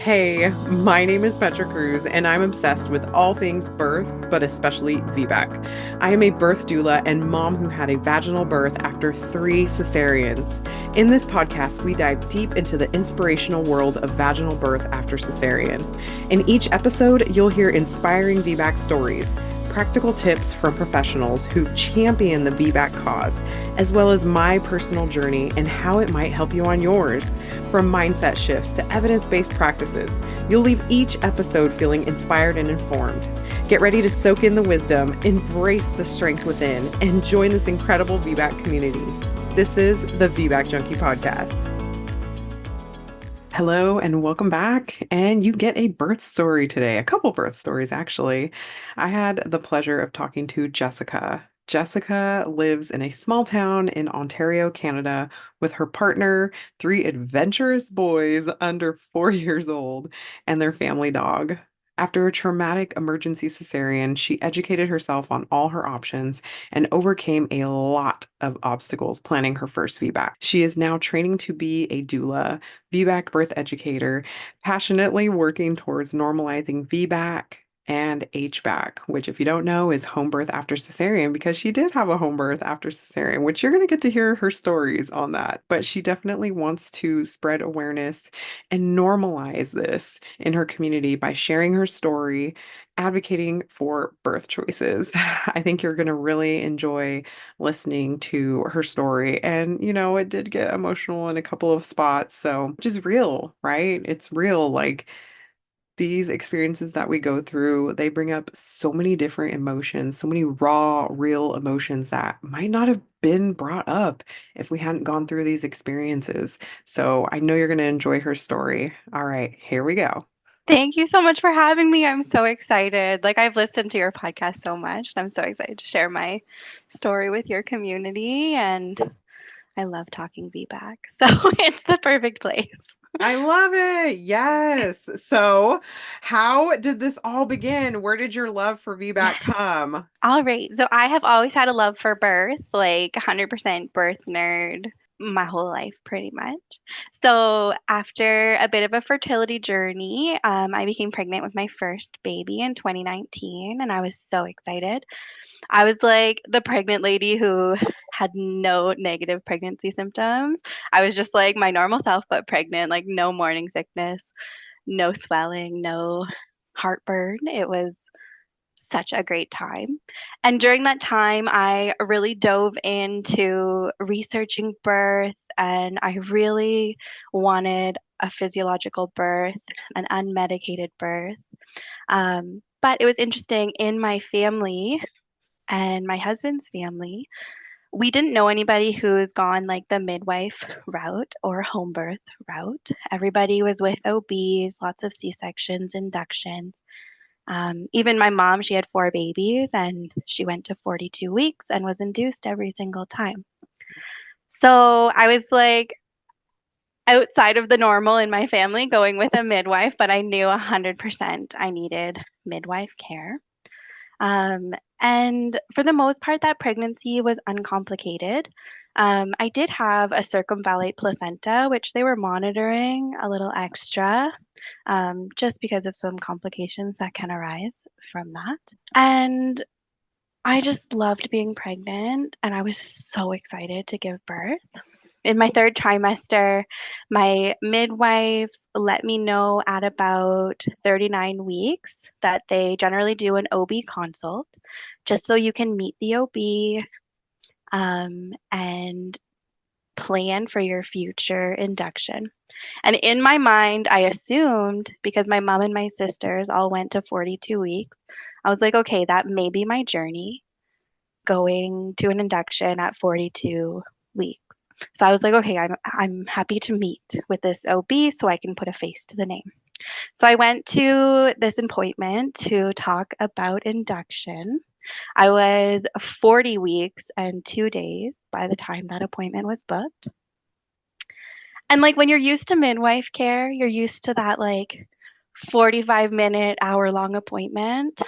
Hey, my name is Petra Cruz, and I'm obsessed with all things birth, but especially VBAC. I am a birth doula and mom who had a vaginal birth after 3 cesareans. In this podcast, we dive deep into the inspirational world of vaginal birth after cesarean. In each episode, you'll hear inspiring VBAC stories, practical tips from professionals who've championed the VBAC cause, as well as my personal journey and how it might help you on yours. From mindset shifts to evidence-based practices, you'll leave each episode feeling inspired and informed. Get ready to soak in the wisdom, embrace the strength within, and join this incredible VBAC community. This is the VBAC Junkie Podcast. Hello and welcome back. And you get a birth story today, a couple birth stories actually. I had the pleasure of talking to Jessica. Jessica lives in a small town in Ontario, Canada, with her partner, 3 adventurous boys under 4 years old, and their family dog. After a traumatic emergency cesarean, she educated herself on all her options and overcame a lot of obstacles planning her first VBAC. She is now training to be a doula, VBAC birth educator, passionately working towards normalizing VBAC and HBAC, which, if you don't know, is home birth after cesarean, because she did have a home birth after cesarean, which you're going to get to hear her stories on that. But she definitely wants to spread awareness and normalize this in her community by sharing her story, advocating for birth choices. I think you're going to really enjoy listening to her story. And, it did get emotional in a couple of spots. So, which is real, right? It's real. Like, these experiences that we go through, they bring up so many different emotions, so many raw, real emotions that might not have been brought up if we hadn't gone through these experiences. So I know you're going to enjoy her story. All right, here we go. Thank you so much for having me. I'm so excited. Like, I've listened to your podcast so much. I'm so excited to share my story with your community. And I love talking VBAC. So it's the perfect place. I love it. Yes. So, how did this all begin? Where did your love for VBAC come? All right. So I have always had a love for birth, like 100% birth nerd my whole life, pretty much. So after a bit of a fertility journey, I became pregnant with my first baby in 2019, and I was so excited. I was like the pregnant lady who had no negative pregnancy symptoms. I was just like my normal self, but pregnant, like no morning sickness, no swelling, no heartburn. It was such a great time. And during that time, I really dove into researching birth, and I really wanted a physiological birth, an unmedicated birth. But it was interesting in my family and my husband's family, we didn't know anybody who's gone like the midwife route or home birth route. Everybody was with OBs, lots of C-sections, inductions. Even my mom, she had 4 babies and she went to 42 weeks and was induced every single time. So I was like outside of the normal in my family going with a midwife, but I knew 100% I needed midwife care. Um, and for the most part, that pregnancy was uncomplicated. I did have a circumvallate placenta, which they were monitoring a little extra, just because of some complications that can arise from that. And I just loved being pregnant, and I was so excited to give birth. In my third trimester, my midwives let me know at about 39 weeks that they generally do an OB consult just so you can meet the OB and plan for your future induction. And in my mind, I assumed because my mom and my sisters all went to 42 weeks, I was like, okay, that may be my journey going to an induction at 42 weeks. So I was like, okay, I'm happy to meet with this OB so I can put a face to the name. So I went to this appointment to talk about induction. I was 40 weeks and 2 days by the time that appointment was booked. And like when you're used to midwife care, you're used to that like 45-minute, hour-long appointment.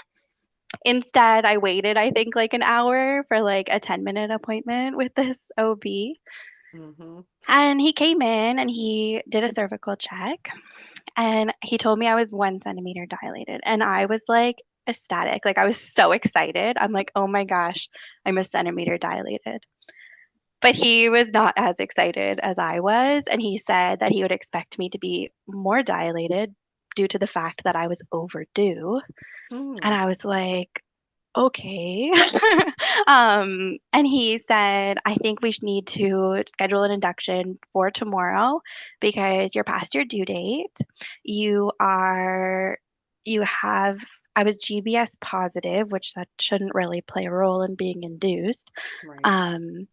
Instead, I waited, I think, like an hour for like a 10-minute appointment with this OB. Mm-hmm. And he came in and he did a cervical check and he told me I was 1 centimeter dilated. And I was like ecstatic. Like I was so excited. I'm like, oh my gosh, I'm a centimeter dilated. But he was not as excited as I was. And he said that he would expect me to be more dilated due to the fact that I was overdue. And Mm. I was like, okay. And he said, I think we need to schedule an induction for tomorrow because you're past your due date. You are, you have, I was GBS positive, which that shouldn't really play a role in being induced. Right. Um,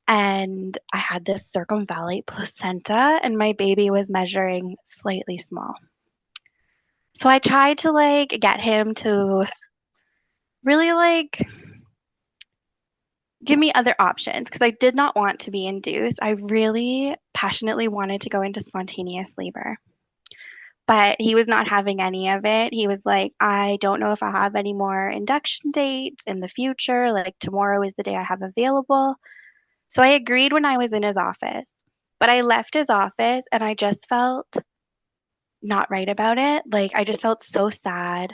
and I had this circumvallate placenta, and my baby was measuring slightly small. So I tried to like get him to really like give me other options because I did not want to be induced. I really passionately wanted to go into spontaneous labor, but he was not having any of it. He was like, I don't know if I'll have any more induction dates in the future. Like, tomorrow is the day I have available. So I agreed when I was in his office, but I left his office and I just felt not right about it. Like, I just felt so sad.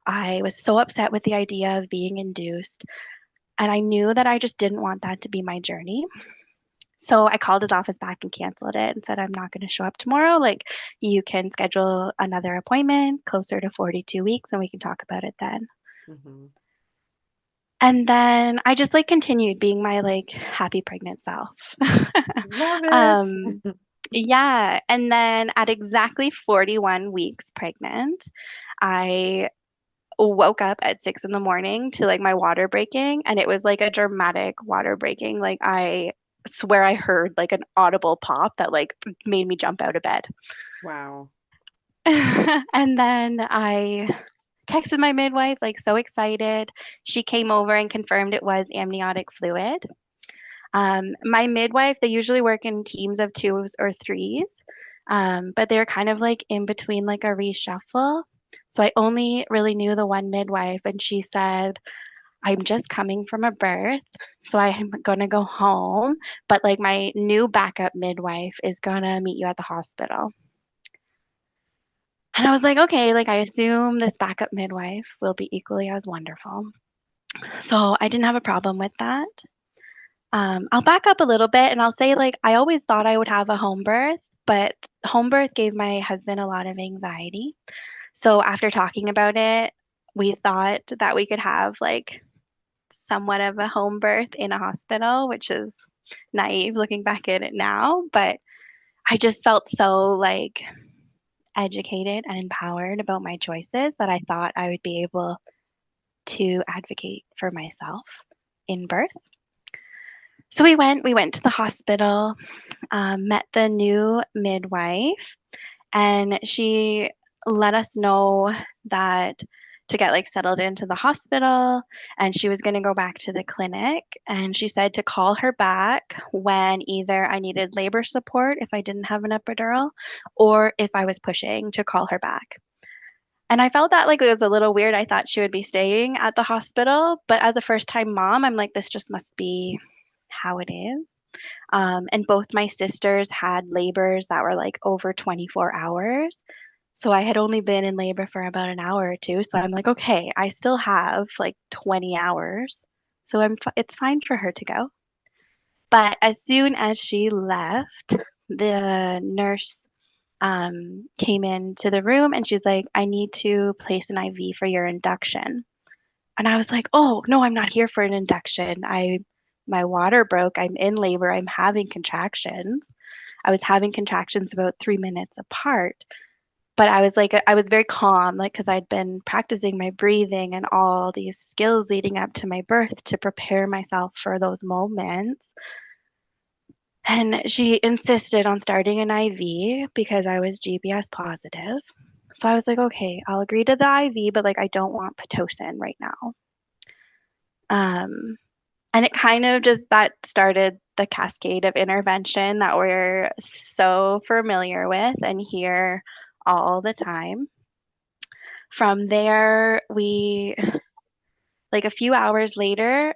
I was so upset with the idea of being induced. And I knew that I just didn't want that to be my journey. So I called his office back and canceled it and said, I'm not going to show up tomorrow. Like, you can schedule another appointment closer to 42 weeks and we can talk about it then. Mm-hmm. And then I just like continued being my like happy pregnant self. Love it. um, yeah. And then at exactly 41 weeks pregnant, I woke up at 6 in the morning to like my water breaking, and it was like a dramatic water breaking. Like I swear I heard like an audible pop that like made me jump out of bed. Wow. And then I texted my midwife, like so excited. She came over and confirmed it was amniotic fluid. My midwife, they usually work in teams of twos or threes, but they're kind of like in between like a reshuffle. So I only really knew the one midwife, and she said, I'm just coming from a birth, so I'm gonna go home, but like my new backup midwife is gonna meet you at the hospital. And I was like, okay, like I assume this backup midwife will be equally as wonderful. So I didn't have a problem with that. I'll back up a little bit and I'll say, like, I always thought I would have a home birth, but home birth gave my husband a lot of anxiety. So after talking about it, we thought that we could have like somewhat of a home birth in a hospital, which is naive looking back at it now. But I just felt so like educated and empowered about my choices that I thought I would be able to advocate for myself in birth. So we went to the hospital, met the new midwife, and she let us know that to get like settled into the hospital, and she was going to go back to the clinic, and she said to call her back when either I needed labor support if I didn't have an epidural or if I was pushing, to call her back. And I felt that like it was a little weird. I thought she would be staying at the hospital, but as a first time mom, I'm like, this just must be how it is. And both my sisters had labors that were like over 24 hours. So I had only been in labor for about an hour or two. So I'm like, okay, I still have like 20 hours. So it's fine for her to go. But as soon as she left, the nurse came into the room and she's like, I need to place an IV for your induction. And I was like, oh, no, I'm not here for an induction. My water broke. I'm in labor. I'm having contractions. I was having contractions about 3 minutes apart. But I was like, I was very calm, like, because I'd been practicing my breathing and all these skills leading up to my birth to prepare myself for those moments. And she insisted on starting an IV because I was GBS positive. So I was like, okay, I'll agree to the IV, but like, I don't want Pitocin right now. Um, And it kind of just that started the cascade of intervention that we're so familiar with and hear all the time. From there, we, like a few hours later,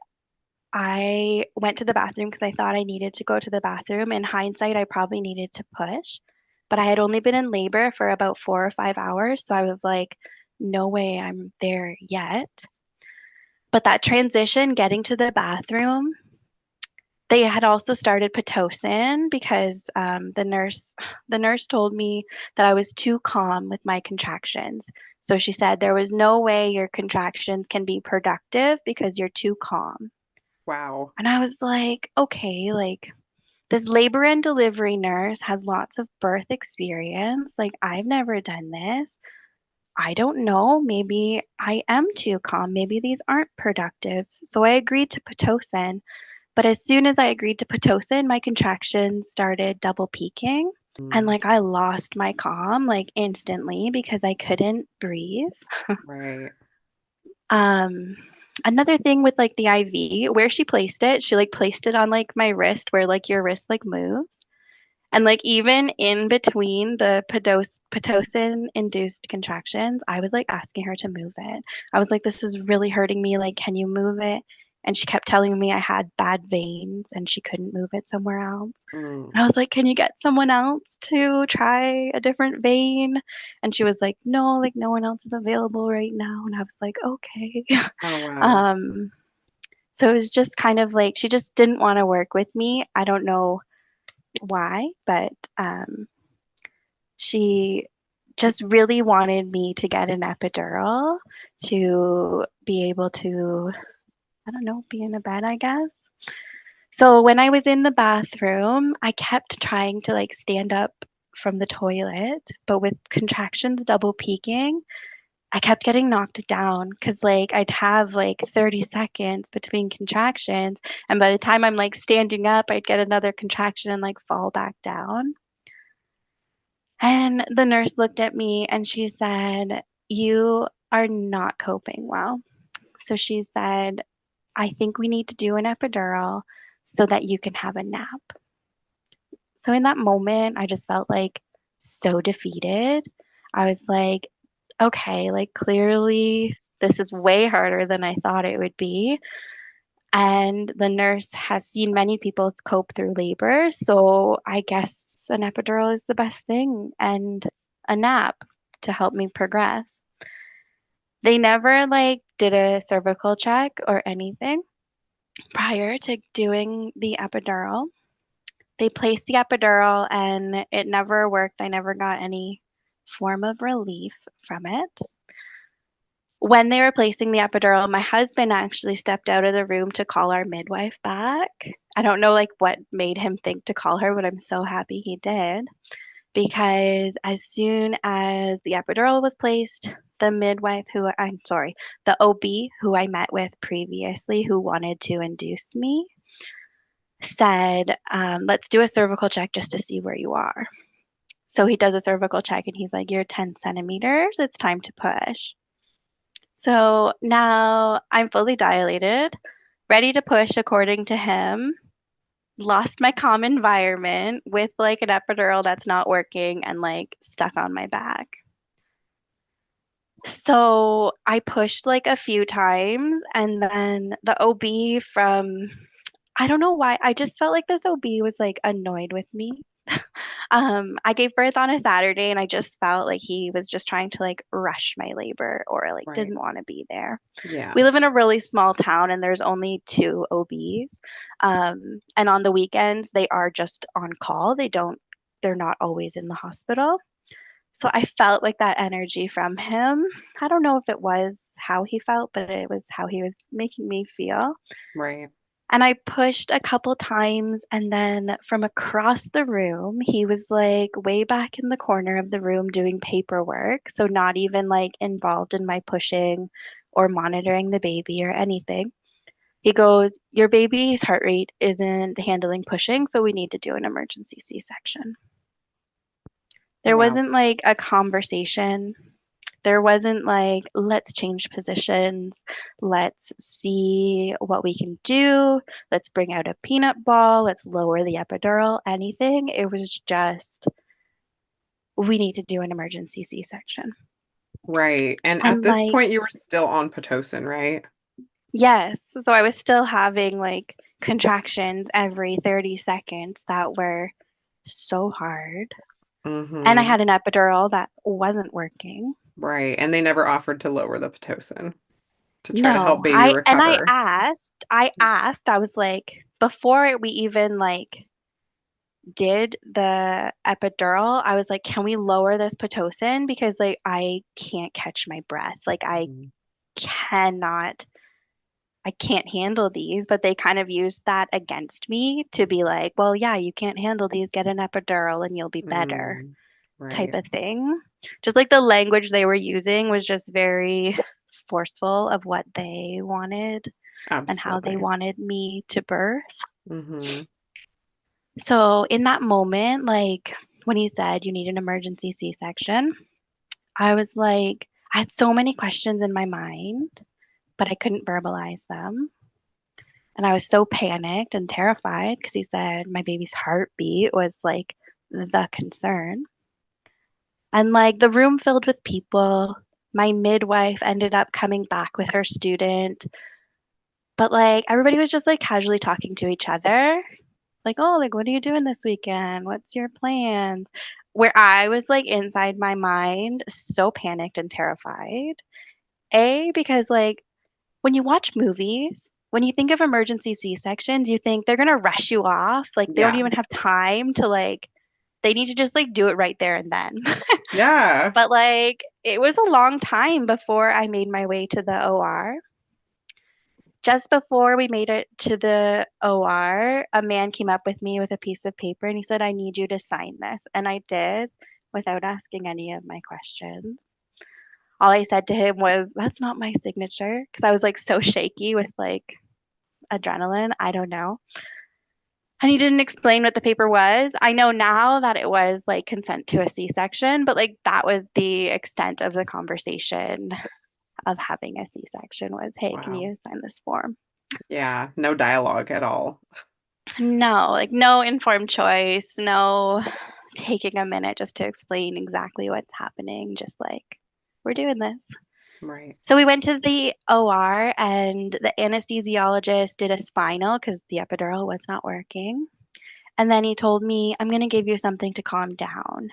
I went to the bathroom because I thought I needed to go to the bathroom. In hindsight, I probably needed to push, but I had only been in labor for about 4 or 5 hours. So I was like, no way I'm there yet. But that transition, getting to the bathroom, they had also started Pitocin because the nurse told me that I was too calm with my contractions. So she said there was no way your contractions can be productive because you're too calm. Wow. And I was like, okay, like this labor and delivery nurse has lots of birth experience. Like I've never done this. I don't know. Maybe I am too calm. Maybe these aren't productive. So I agreed to Pitocin. But as soon as I agreed to Pitocin, my contractions started double peaking. And Mm, like I lost my calm like instantly because I couldn't breathe. right. Um, Another thing with like the IV, where she placed it, she like placed it on like my wrist where like your wrist like moves. And like even in between the Pitocin induced contractions, I was like asking her to move it. I was like, this is really hurting me. Like, can you move it? And she kept telling me I had bad veins and she couldn't move it somewhere else. Mm. And I was like, can you get someone else to try a different vein? And she was like, no, like no one else is available right now. And I was like, okay. Oh, wow. Um, so it was just kind of like she just didn't want to work with me. I don't know why, but she just really wanted me to get an epidural to be able to, I don't know, be in a bed, I guess. So when I was in the bathroom, I kept trying to like stand up from the toilet, but with contractions double peaking, I kept getting knocked down because like I'd have like 30 seconds between contractions, and by the time I'm like standing up, I'd get another contraction and like fall back down. And the nurse looked at me and she said, you are not coping well. So she said, I think we need to do an epidural so that you can have a nap. So in that moment, I just felt like so defeated. I was like, okay, like clearly this is way harder than I thought it would be. And the nurse has seen many people cope through labor. So I guess an epidural is the best thing and a nap to help me progress. They never like did a cervical check or anything prior to doing the epidural. They placed the epidural and it never worked. I never got any form of relief from it. When they were placing the epidural, my husband actually stepped out of the room to call our midwife back. I don't know like what made him think to call her, but I'm so happy he did because as soon as the epidural was placed, the midwife who I'm sorry, the OB who I met with previously who wanted to induce me said, let's do a cervical check just to see where you are. So he does a cervical check and he's like, you're 10 centimeters. It's time to push. So now I'm fully dilated, ready to push according to him. Lost my calm environment with like an epidural that's not working and like stuck on my back. So I pushed like a few times and then the OB from I don't know why I just felt like this OB was like annoyed with me. I gave birth on a Saturday and I just felt like he was just trying to like rush my labor or like Right. didn't want to be there. Yeah. We live in a really small town and there's only two OBs. And on the weekends, they are just on call. They're not always in the hospital. So I felt like that energy from him. I don't know if it was how he felt, but it was how he was making me feel. Right. And I pushed a couple times, and then from across the room, he was like way back in the corner of the room doing paperwork. So, not even like involved in my pushing or monitoring the baby or anything. He goes, your baby's heart rate isn't handling pushing, so we need to do an emergency C-section. There Wow. wasn't like a conversation. There wasn't like, let's change positions. Let's see what we can do. Let's bring out a peanut ball. Let's lower the epidural, anything. It was just, we need to do an emergency C-section. Right. And at And this like, point, you were still on Pitocin, right? Yes. So I was still having like contractions every 30 seconds that were so hard. And I Mm-hmm. had an epidural that wasn't working. Right. And they never offered to lower the Pitocin to try to help No, baby I recover. asked, I was like, before we even like did the epidural, I was like, can we lower this Pitocin? Because like I can't catch my breath. Like Mhm. cannot, I can't handle these. But they kind of used that against me to be like, well, yeah, you can't handle these, get an epidural and you'll be better, Mm, type right. of thing. Just like the language they were using was just very forceful of what they wanted and how they Absolutely. wanted me to birth. Mm-hmm. So in that moment, like when he said you need an emergency C-section, I was like, I had so many questions in my mind, but I couldn't verbalize them. And I was so panicked and terrified because he said my baby's heartbeat was like the concern. And like the room filled with people. My midwife ended up coming back with her student, but like everybody was just like casually talking to each other. Like, oh, like what are you doing this weekend? What's your plans? Where I was like inside my mind, so panicked and terrified. A, because like when you watch movies, when you think of emergency C-sections, you think they're gonna rush you off. Like they don't Yeah. even have time to like, they need to just like do it right there and then. Yeah. But like it was a long time before I made my way to the OR. Just before we made it to the OR, a man came up with me with a piece of paper and he said, I need you to sign this. And I did without asking any of my questions. All I said to him was, that's not my signature. Because I was like so shaky with like adrenaline. I don't know. And he didn't explain what the paper was. I know now that it was like consent to a C section, but like that was the extent of the conversation of having a C section was, hey, can Wow. you sign this form? Yeah. No dialogue at all. No, like no informed choice, no taking a minute just to explain exactly what's happening, just like, we're doing this. Right. So we went to the OR and the anesthesiologist did a spinal because the epidural was not working. And then he told me, I'm going to give you something to calm down.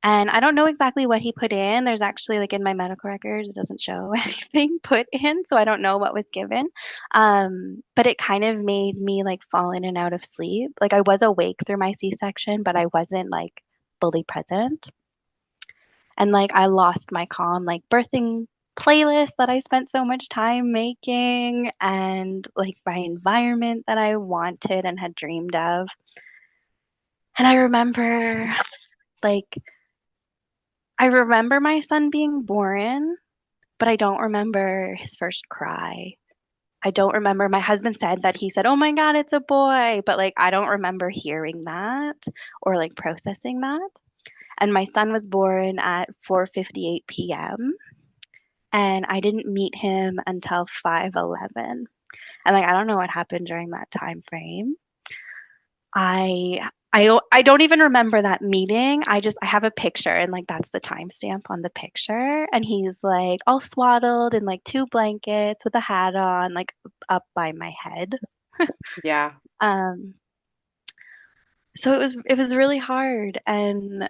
And I don't know exactly what he put in. There's actually, like in my medical records, it doesn't show anything put in. So I don't know what was given. But it kind of made me like fall in and out of sleep. Like I was awake through my C section, but I wasn't like fully present. And like I lost my calm, like birthing playlist that I spent so much time making and like my environment that I wanted and had dreamed of. And like, I remember my son being born, but I don't remember his first cry. I don't remember. My husband said that he said, "Oh my God, it's a boy," but like I don't remember hearing that or like processing that. And my son was born at 4:58 p.m. and I didn't meet him until 5:11. And like I don't know what happened during that time frame. I don't even remember that meeting. I have a picture and like that's the timestamp on the picture. And he's like all swaddled in like two blankets with a hat on, like up by my head. Yeah. Um, so it was really hard. And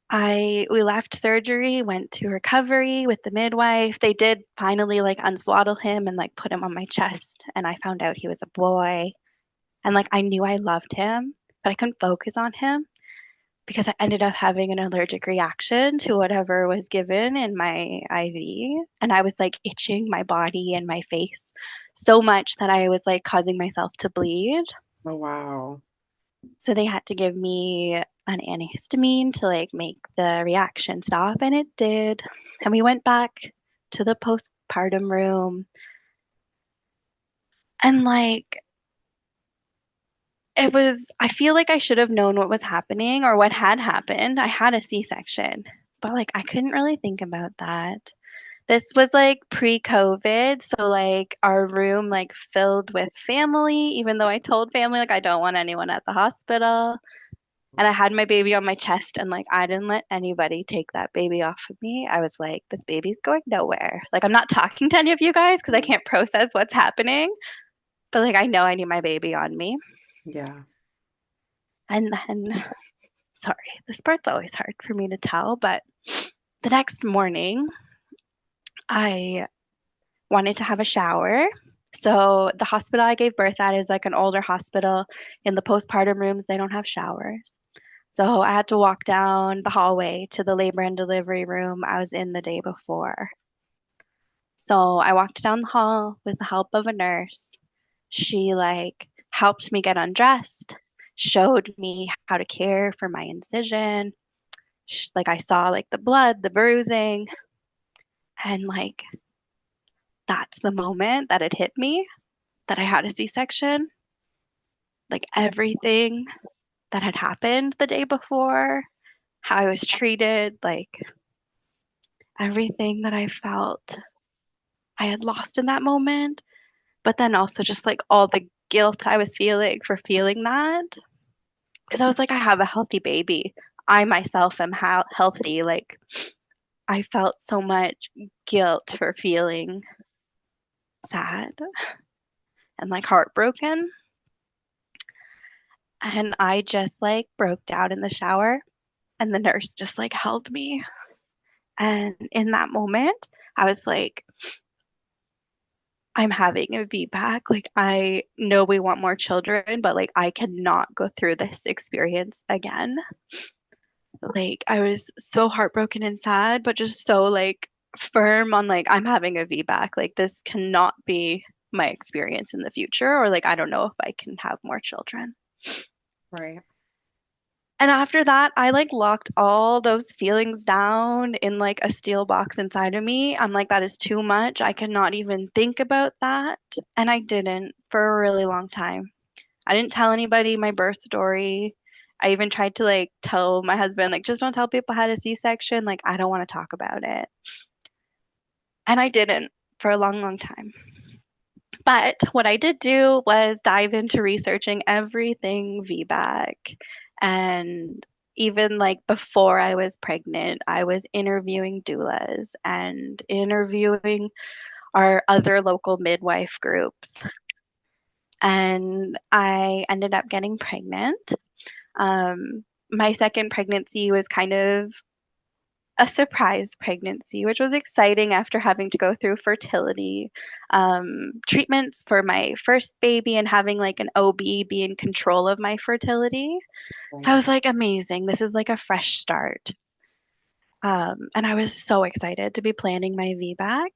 I we left surgery, went to recovery with the midwife. They did finally like unswaddle him and like put him on my chest. And I found out he was a boy. And like I knew I loved him, but I couldn't focus on him because I ended up having an allergic reaction to whatever was given in my IV. And I was like itching my body and my face so much that I was like causing myself to bleed. Oh, wow. So they had to give me an antihistamine to like make the reaction stop, and it did. And we went back to the postpartum room, and like I feel like I should have known what was happening or what had happened. I had a C-section, but like I couldn't really think about that. This was like pre-COVID, so like our room like filled with family, even though I told family like I don't want anyone at the hospital. And I had my baby on my chest, and like I didn't let anybody take that baby off of me. I was like, this baby's going nowhere. Like I'm not talking to any of you guys because I can't process what's happening, but like I know I need my baby on me. Yeah. And then, sorry, this part's always hard for me to tell, but the next morning I wanted to have a shower. So the hospital I gave birth at is like an older hospital. In the postpartum rooms, they don't have showers. So I had to walk down the hallway to the labor and delivery room I was in the day before. So I walked down the hall with the help of a nurse. She like helped me get undressed, showed me how to care for my incision. Like I saw like the blood, the bruising, and like that's the moment that it hit me that I had a C-section. Like everything that had happened the day before, how I was treated, like everything that I felt I had lost in that moment, but then also just like all the guilt I was feeling for feeling that. Because I was like, I have a healthy baby. I myself am healthy. Like, I felt so much guilt for feeling sad and like heartbroken. And I just like broke down in the shower, and the nurse just like held me. And in that moment, I was like, I'm having a VBAC. Like, I know we want more children, but like, I cannot go through this experience again. Like, I was so heartbroken and sad, but just so like firm on like, I'm having a VBAC. Like, this cannot be my experience in the future, or like, I don't know if I can have more children. Right. And after that, I like locked all those feelings down in like a steel box inside of me. I'm like, that is too much. I cannot even think about that. And I didn't for a really long time. I didn't tell anybody my birth story. I even tried to like tell my husband, like, just don't tell people I had a C-section. Like, I don't want to talk about it. And I didn't for a long, long time. But what I did do was dive into researching everything VBAC. And even like before I was pregnant, I was interviewing doulas and interviewing our other local midwife groups. And I ended up getting pregnant. My second pregnancy was kind of a surprise pregnancy, which was exciting after having to go through fertility treatments for my first baby and having like an OB be in control of my fertility. So I Right. was like, amazing. This is like a fresh start. And I was so excited to be planning my VBAC.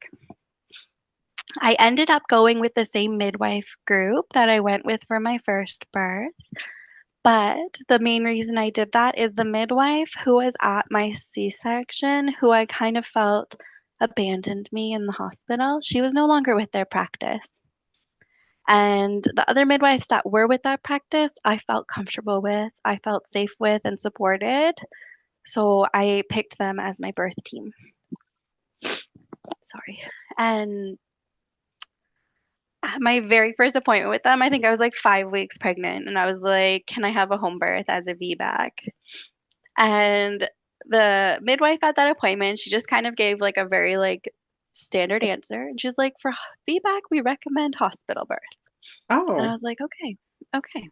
I ended up going with the same midwife group that I went with for my first birth. But the main reason I did that is the midwife who was at my C-section, who I kind of felt abandoned me in the hospital, she was no longer with their practice. And the other midwives that were with that practice, I felt comfortable with, I felt safe with, and supported. So I picked them as my birth team. Sorry. And my very first appointment with them, I think I was like 5 weeks pregnant, and I was like, can I have a home birth as a VBAC? And the midwife at that appointment, she just kind of gave like a very like standard answer. And she's like, for feedback, we recommend hospital birth. And I Oh, was like, okay, okay.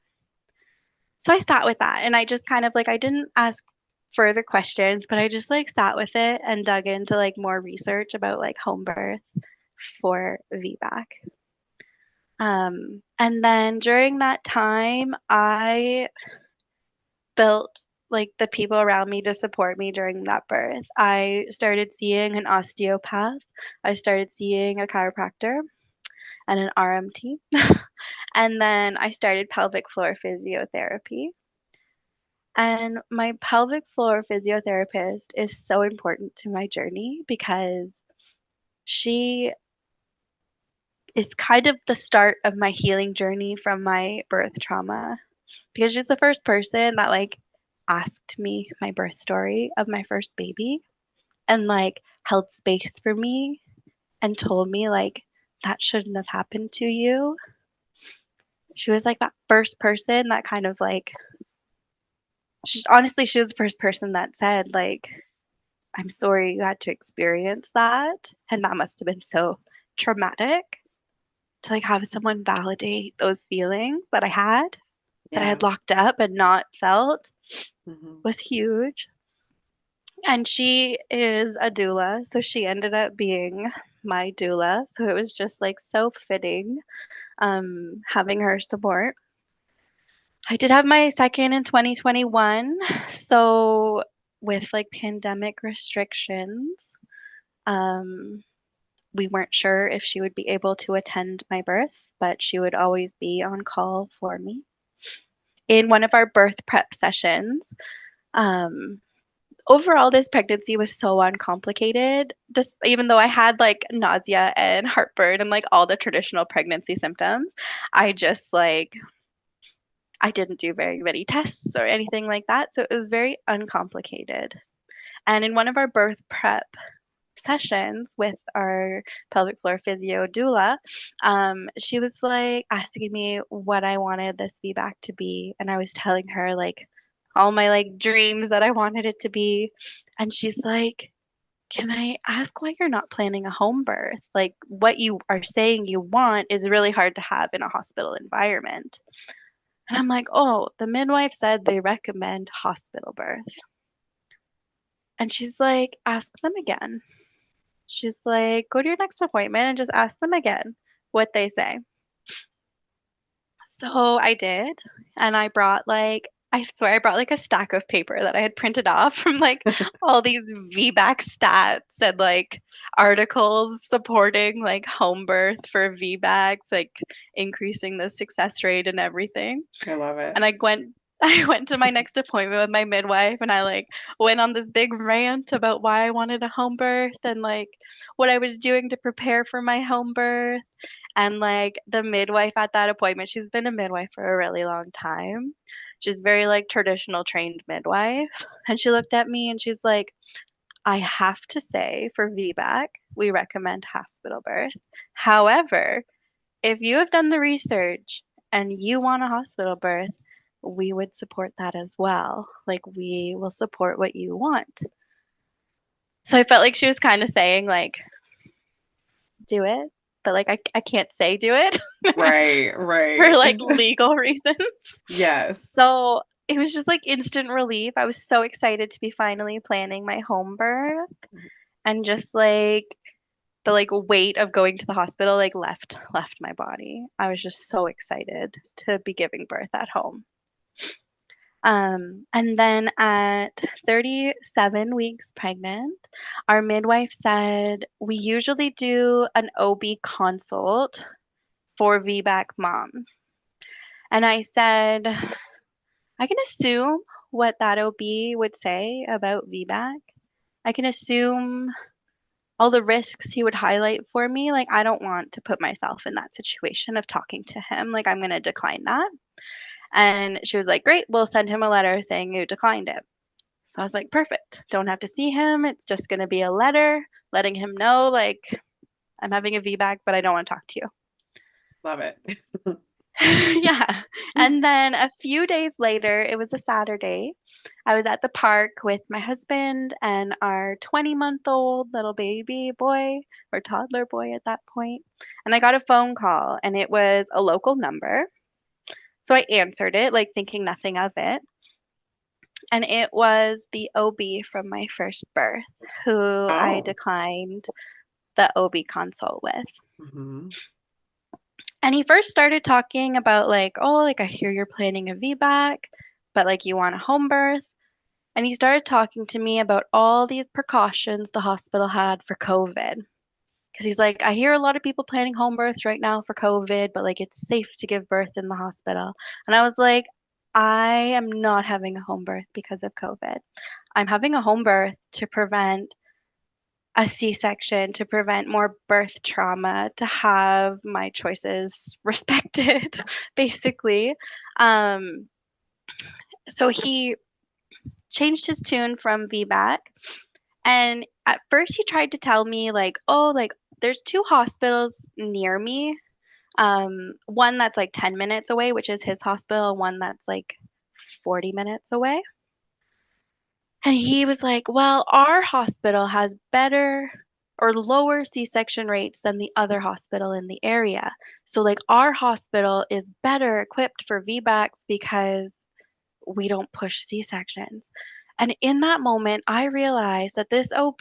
So I sat with that and I just kind of like, I didn't ask further questions, but I just like sat with it and dug into like more research about like home birth for VBAC. And then during that time, I built like the people around me to support me during that birth. I started seeing an osteopath. I started seeing a chiropractor and an RMT. And then I started pelvic floor physiotherapy. And my pelvic floor physiotherapist is so important to my journey because she is kind of the start of my healing journey from my birth trauma because she's the first person that like asked me my birth story of my first baby and like held space for me and told me like that shouldn't have happened to you. She was like that first person that kind of like Honestly, she was the first person that said, like, I'm sorry you had to experience that. And that must have been so traumatic to like have someone validate those feelings that I Yeah. had locked up and not felt Hmm. was huge. And she is a doula, so she ended up being my doula. So it was just like so fitting having her support. I did have my second in 2021. So with like pandemic restrictions, um, we weren't sure if she would be able to attend my birth, but she would always be on call for me. In one of our birth prep sessions, um, overall, this pregnancy was so uncomplicated. Just even though I had like nausea and heartburn and like all the traditional pregnancy symptoms, I just like I didn't do very many tests or anything like that. So it was very uncomplicated. And in one of our birth prep sessions with our pelvic floor physio doula, she was like asking me what I wanted this VBAC to be. And I was telling her like all my like dreams that I wanted it to be. And she's like, can I ask why you're not planning a home birth? Like what you are saying you want is really hard to have in a hospital environment. And I'm like, oh, the midwife said they recommend hospital birth. And she's like, ask them again. She's like, go to your next appointment and just ask them again what they say. So I did, and I brought like I swear I brought like a stack of paper that I had printed off from like all these VBAC stats and like articles supporting like home birth for VBACs, like increasing the success rate and everything. I love it. And I went I went to my next appointment with my midwife and I like went on this big rant about why I wanted a home birth and like what I was doing to prepare for my home birth. And like the midwife at that appointment, she's been a midwife for a really long time. She's very like traditional trained midwife. And she looked at me and she's like, I have to say for VBAC, we recommend hospital birth. However, if you have done the research and you want a hospital birth, we would support that as well. Like we will support what you want. So I felt like she was kind of saying like, do it, but like I can't say do it Right, for right. like legal reasons. Yes. So it was just like instant relief. I was so excited to be finally planning my home birth and just like the like weight of going to the hospital like left my body. I was just so excited to be giving birth at home. And then at 37 weeks pregnant, our midwife said we usually do an OB consult for VBAC moms. And I said, I can assume what that OB would say about VBAC. I can assume all the risks he would highlight for me. Like, I don't want to put myself in that situation of talking to him. Like, I'm going to decline that. And she was like, great, we'll send him a letter saying you declined it. So I was like, perfect. Don't have to see him. It's just going to be a letter letting him know, like, I'm having a VBAC, but I don't want to talk to you. Love it. Yeah. And then a few days later, it was a Saturday. I was at the park with my husband and our 20-month-old little baby boy or toddler boy at that point. And I got a phone call and it was a local number. So I answered it, like thinking nothing of it. And it was the OB from my first birth who I Oh. declined the OB consult with. Hmm. And he first started talking about like, oh, like I hear you're planning a VBAC, but like you want a home birth. And he started talking to me about all these precautions the hospital had for COVID. Because he's like, I hear a lot of people planning home births right now for COVID, but like it's safe to give birth in the hospital. And I was like, I am not having a home birth because of COVID. I'm having a home birth to prevent a C-section, to prevent more birth trauma, to have my choices respected, basically. Um, so he changed his tune from VBAC. And at first he tried to tell me like, oh, like there's two hospitals near me. One that's like 10 minutes away, which is his hospital, and one that's like 40 minutes away. And he was like, well, our hospital has better or lower C-section rates than the other hospital in the area. So, like, our hospital is better equipped for VBACs because we don't push C-sections. And in that moment, I realized that this OB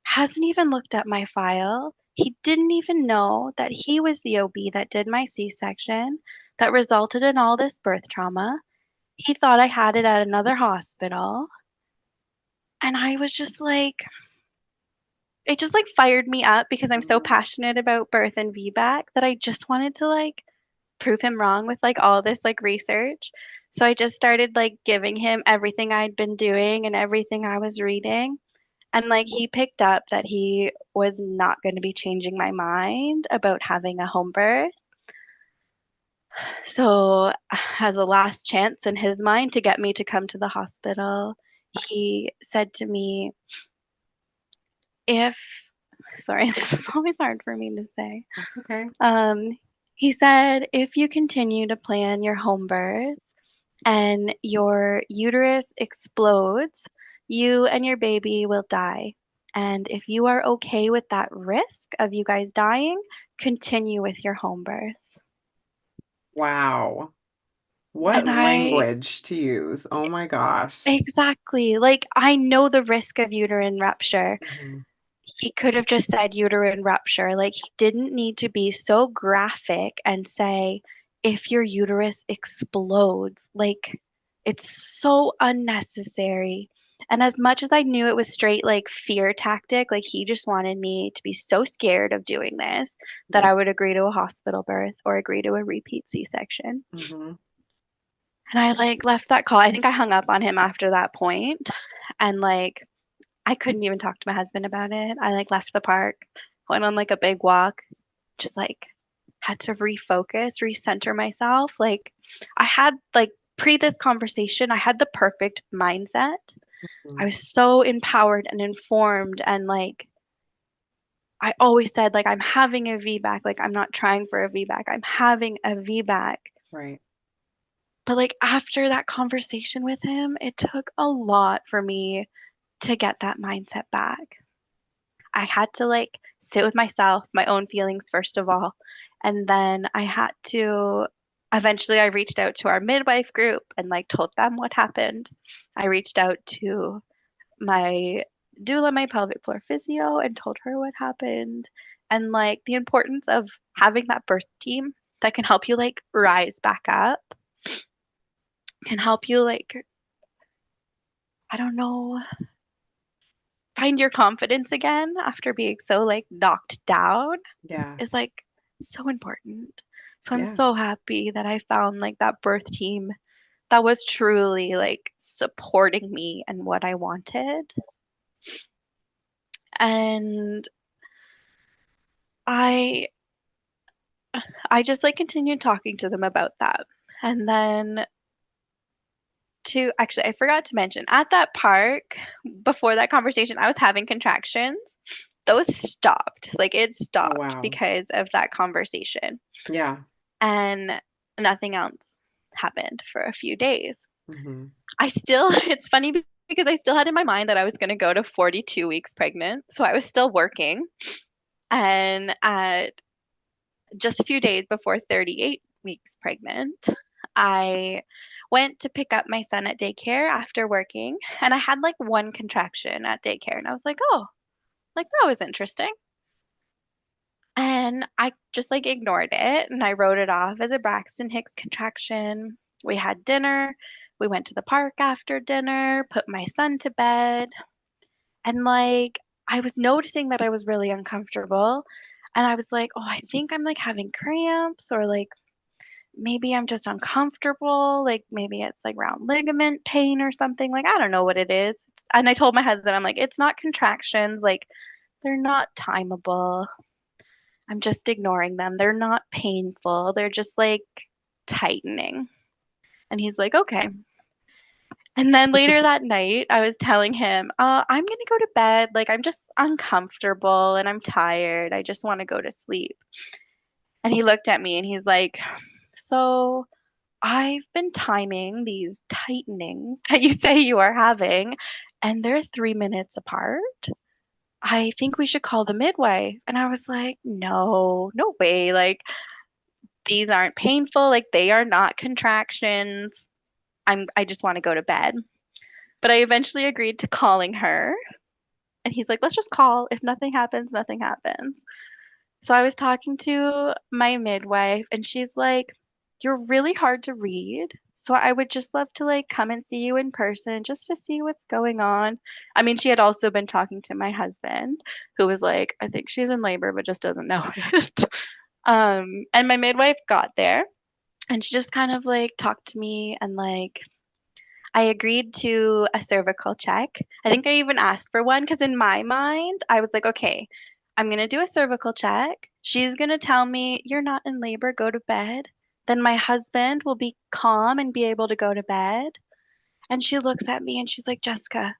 hasn't even looked at my file. He didn't even know that he was the OB that did my C-section that resulted in all this birth trauma. He thought I had it at another hospital. And I was just like, it just like fired me up because I'm so Mhm. passionate about birth and VBAC that I just wanted to like prove him wrong with like all this like research. So I just started like giving him everything I'd been doing and everything I was reading. And like he picked up that he was not going to be changing my mind about having a home birth. So, as a last chance in his mind to get me to come to the hospital, he said to me, if, sorry, this is always hard for me to say. That's okay. Um, he said, if you continue to plan your home birth and your uterus explodes, you and your baby will die. And if you are okay with that risk of you guys dying, continue with your home birth. Wow. What And I, language to use? Oh my gosh. exactly, like I know the risk of uterine rupture. Mhm. He could have just said uterine rupture. Like, he didn't need to be so graphic and say, if your uterus explodes. Like, it's so unnecessary. And as much as I knew it was straight, like, fear tactic, like, he just wanted me to be so scared of doing this that Yeah. I would agree to a hospital birth or agree to a repeat C section. Hmm. And I, like, left that call. I think I hung up on him after that point, and, like, I couldn't even talk to my husband about it. I like left the park, went on like a big walk, just like had to refocus, recenter myself. Like I had like pre this conversation, I had the perfect mindset. I was so empowered and informed and like I always said like I'm having a VBAC, like I'm not trying for a VBAC. I'm having a VBAC. Right. But like after that conversation with him, it took a lot for me to get that mindset back. I had to like sit with myself, my own feelings first of all. And then I had to eventually I reached out to our midwife group and like told them what happened. I reached out to my doula, my pelvic floor physio, and told her what happened. And like the importance of having that birth team that can help you like rise back up, can help you like, I don't know, find your confidence again after being so like knocked down Yeah. is like so important. So I'm Yeah. so happy that I found like that birth team that was truly like supporting me and what I wanted. And I I just like continued talking to them about that. And then to actually I forgot to mention at that park before that conversation I was having contractions. Those stopped. Like it Oh, stopped wow. because of that conversation. Yeah. And nothing else happened for a few days. Hmm. I still, it's funny because I still had in my mind that I was going to go to 42 weeks pregnant. So I was still working. And at just a few days before 38 weeks pregnant, I went to pick up my son at daycare after working. And I had like one contraction at daycare. And I was like, oh, like that was interesting. And I just like ignored it and I wrote it off as a Braxton Hicks contraction. We had dinner. We went to the park after dinner, put my son to bed, and like I was noticing that I was really uncomfortable. And I was like, oh, I think I'm like having cramps or like maybe I'm just uncomfortable. Like maybe it's like round ligament pain or something. Like I don't know what it is. And I told my husband, I'm like, it's not contractions. Like they're not timeable. I'm just ignoring them. They're not painful. They're just like tightening. And he's like, okay. And then later that night, I was telling him, I'm going to go to bed. Like, I'm just uncomfortable and I'm tired. I just want to go to sleep. And he looked at me and he's like, so I've been timing these tightenings that you say you are having. and they're 3 minutes apart. I think we should call the midwife. And I was like, no, no way. Like, these aren't painful. Like, they are not contractions. I just want to go to bed. But I eventually agreed to calling her. And he's like, let's just call. If nothing happens, nothing happens. So I was talking to my midwife, and she's like, you're really hard to read. So I would just love to like come and see you in person just to see what's going on. I mean, she had also been talking to my husband, who was like, I think she's in labor, but just doesn't know it. And my midwife got there, and she just kind of like talked to me, and like I agreed to a cervical check. I think I even asked for one because in my mind, I was like, okay, I'm going to do a cervical check. She's going to tell me, you're not in labor, go to bed. Then my husband will be calm and be able to go to bed. And she looks at me and she's like, Jessica,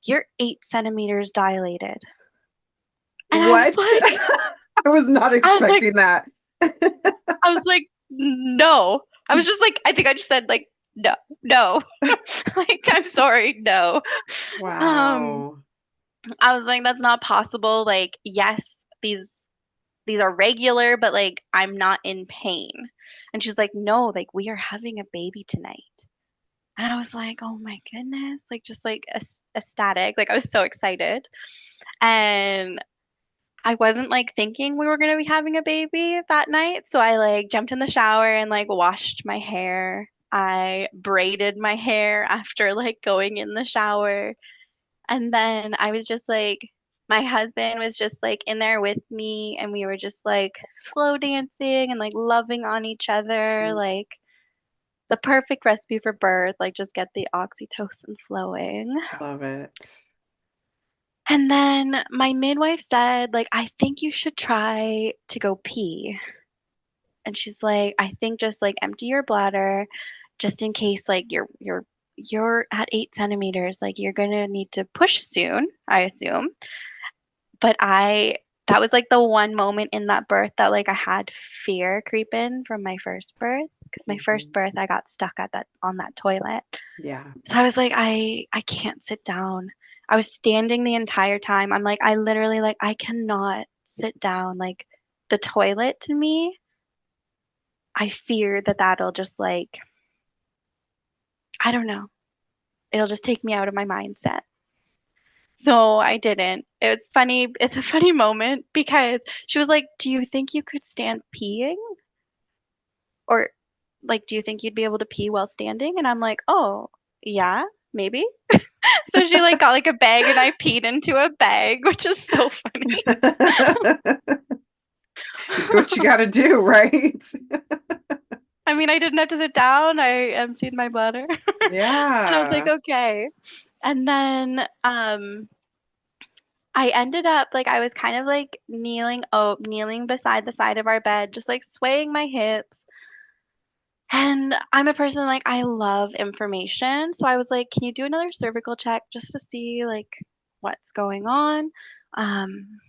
you're 8 centimeters dilated. And What? I was not I was like, expecting that. I was like, no. I was just like, I think I just said like, no, no. Like, I'm sorry, no. Um, Wow. I was like, that's not possible. Like, yes, these are regular, but like I'm not in pain. And she's like, no, like we are having a baby tonight. And I was like, oh my goodness, like just like ecstatic. Like I was so excited. And I wasn't like thinking we were gonna be having a baby that night. So I like jumped in the shower and like washed my hair. I braided my hair after like going in the shower. And then I was just like, my husband was just like in there with me, and we were just like slow dancing and like loving on each other, Mm, like the perfect recipe for birth, like just get the oxytocin flowing. love it. And then my midwife said, like, I think you should try to go pee. And she's like, I think just like empty your bladder just in case like you're at 8 centimeters, like you're gonna need to push soon, I assume. But that was like the one moment in that birth that like I had fear creep in from my first birth because my first Mhm. birth I got stuck at that on that toilet. Yeah, So I was like I can't sit down. I was standing the entire time. I'm like I literally like I cannot sit down. Like the toilet to me, I fear that that'll just like I don't know. It'll just take me out of my mindset. So I didn't. It's funny. It's a funny moment because she was like, "Do you think you could stand peeing?" Or like, do you think you'd be able to pee while standing? And I'm like, oh, yeah, maybe. So she like got like a bag and I peed into a bag, which is so funny. you do what you got to do, right? I mean, I didn't have to sit down. I emptied my bladder. And I was like, Yeah. okay. And then I ended up like I was kind of like kneeling beside the side of our bed, just like swaying my hips. And I'm a person like I love information. So I was like, can you do another cervical check just to see like what's going on? Um,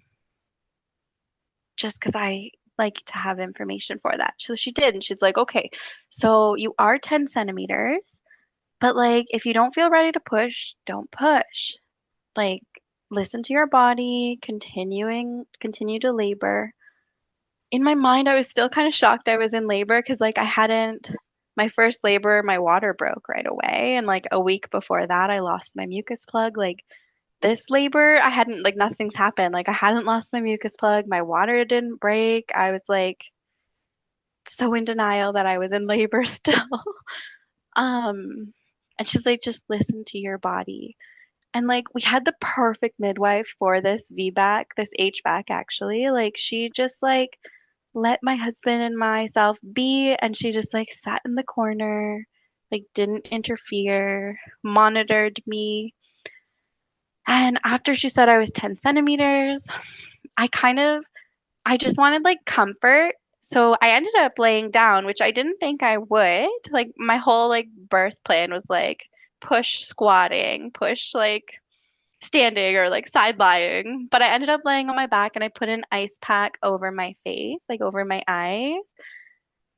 just because I like to have information for that. So she did, and she's like, okay, so you are 10 centimeters, but like if you don't feel ready to push, don't push. Like listen to your body, continue to labor. In my mind, I was still kind of shocked I was in labor because like I hadn't my first labor, my water broke right away. And like a week before that, I lost my mucus plug. Like this labor, I hadn't like nothing's happened. Like I hadn't lost my mucus plug, my water didn't break. I was like so in denial that I was in labor still. Um, and she's like, just listen to your body. And like we had the perfect midwife for this VBAC, this HBAC actually. Like she just like let my husband and myself be, and she just like sat in the corner, like didn't interfere, monitored me. And after she said I was 10 centimeters, I kind of I just wanted like comfort. So I ended up laying down, which I didn't think I would. Like my whole like birth plan was like push squatting, push like standing or like side lying. But I ended up laying on my back and I put an ice pack over my face, like over my eyes.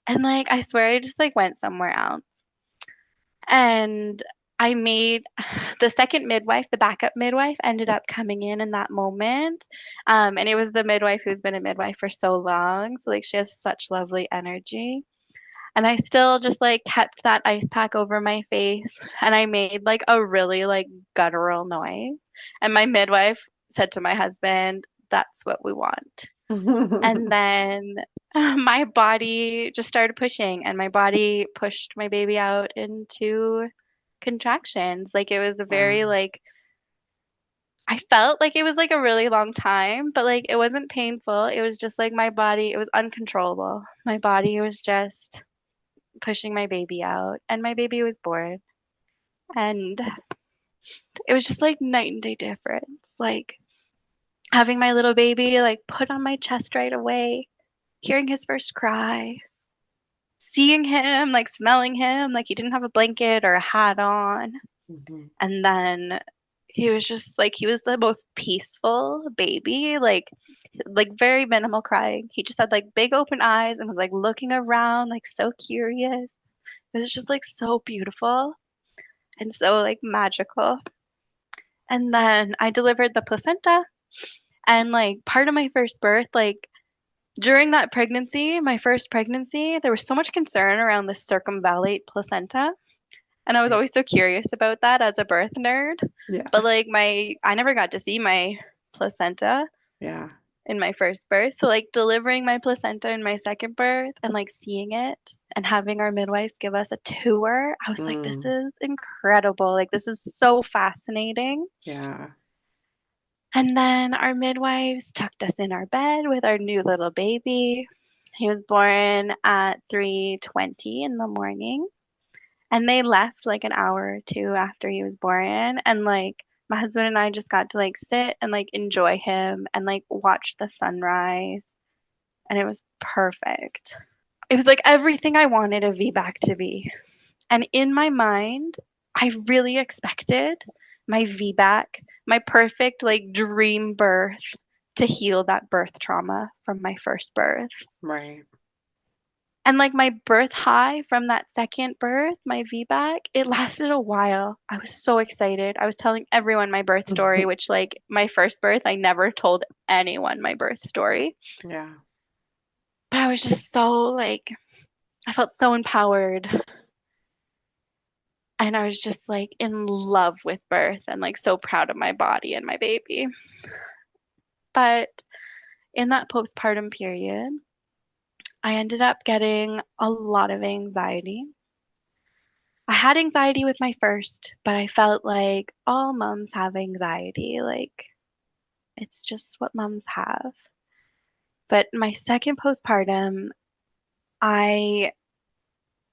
And like I swear I just like went somewhere else. And I made the second midwife, the backup midwife, ended up coming in that moment. And it was the midwife who's been a midwife for so long. So, like, she has such lovely energy. And I still just like kept that ice pack over my face and I made like a really like guttural noise. And my midwife said to my husband, "That's what we want." And then my body just started pushing and my body pushed my baby out into contractions. Like it was a Wow. very like I felt like it was like a really long time, but like it wasn't painful. It was just like my body, it was uncontrollable. My body was just pushing my baby out, and my baby was born. And it was just like night and day difference. Like having my little baby like put on my chest right away, hearing his first cry, seeing him, like smelling him, like he didn't have a blanket or a hat on. Mhm. And then he was just like he was the most peaceful baby, like very minimal crying. He just had like big open eyes and was like looking around, like so curious. It was just like so beautiful and so like magical. And then I delivered the placenta and like part of my first birth, like during that pregnancy, my first pregnancy, there was so much concern around the circumvallate placenta. And I was Right. always so curious about that as a birth nerd. Yeah. But like I never got to see my placenta Yeah. in my first birth. So like delivering my placenta in my second birth and like seeing it and having our midwives give us a tour, I was like, this Mm. is incredible. Like this is so fascinating. Yeah. And then our midwives tucked us in our bed with our new little baby. He was born at 3:20 in the morning. And they left like an hour or two after he was born. And like my husband and I just got to like sit and like enjoy him and like watch the sunrise. And it was perfect. It was like everything I wanted a VBAC to be. And in my mind, I really expected my VBAC, my perfect like dream birth to heal that birth trauma from my first birth. Right. And like my birth high from that second birth, my VBAC, it lasted a while. I was so excited. I was telling everyone my birth story, which like my first birth, I never told anyone my birth story. Yeah. But I was just so like, I felt so empowered. And I was just like in love with birth and like so proud of my body and my baby. But in that postpartum period, I ended up getting a lot of anxiety. I had anxiety with my first, but I felt like all moms have anxiety. Like it's just what moms have. But my second postpartum, I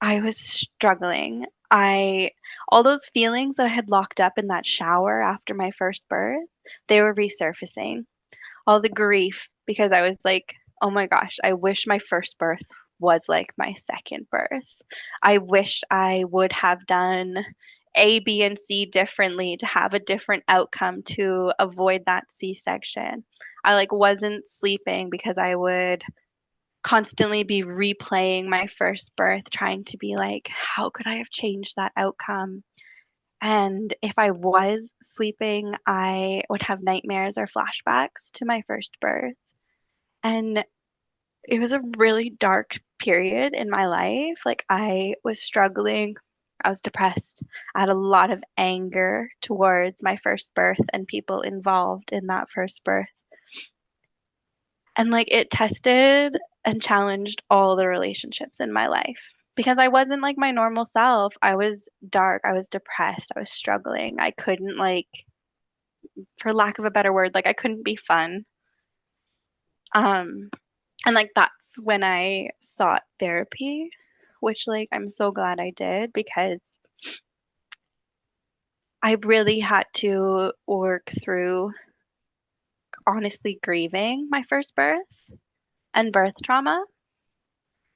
I was struggling. I all those feelings that I had locked up in that shower after my first birth, they were resurfacing. All the grief because I was like, "Oh my gosh, I wish my first birth was like my second birth. I wish I would have done A, B, and C differently to have a different outcome to avoid that C-section." I like wasn't sleeping because I would constantly be replaying my first birth, trying to be like, how could I have changed that outcome? And if I was sleeping, I would have nightmares or flashbacks to my first birth. And it was a really dark period in my life. Like I was struggling. I was depressed. I had a lot of anger towards my first birth and people involved in that first birth. And like it tested and challenged all the relationships in my life because I wasn't like my normal self. I was dark. I was depressed. I was struggling. I couldn't like, for lack of a better word, like I couldn't be fun. Um, and like that's when I sought therapy, which like I'm so glad I did because I really had to work through honestly grieving my first birth and birth trauma.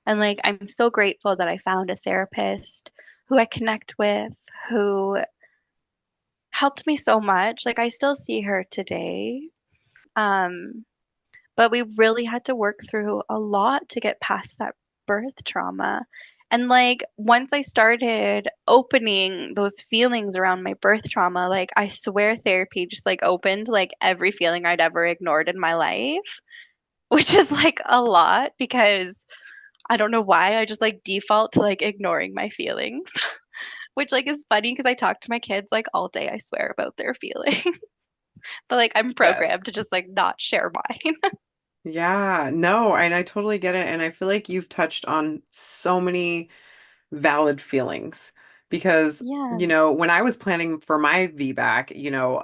And like I'm so grateful that I found a therapist who I connect with, who helped me so much. Like I still see her today. Um, but we really had to work through a lot to get past that birth trauma. And like once I started opening those feelings around my birth trauma, like I swear therapy just like opened like every feeling I'd ever ignored in my life, which is like a lot because I don't know why I just like default to like ignoring my feelings, which like is funny because I talk to my kids like all day, I swear, about their feelings. But like I'm Yes. programmed to just like not share mine. Yeah, no, and I totally get it. And I feel like you've touched on so many valid feelings because, Yeah. when I was planning for my VBAC,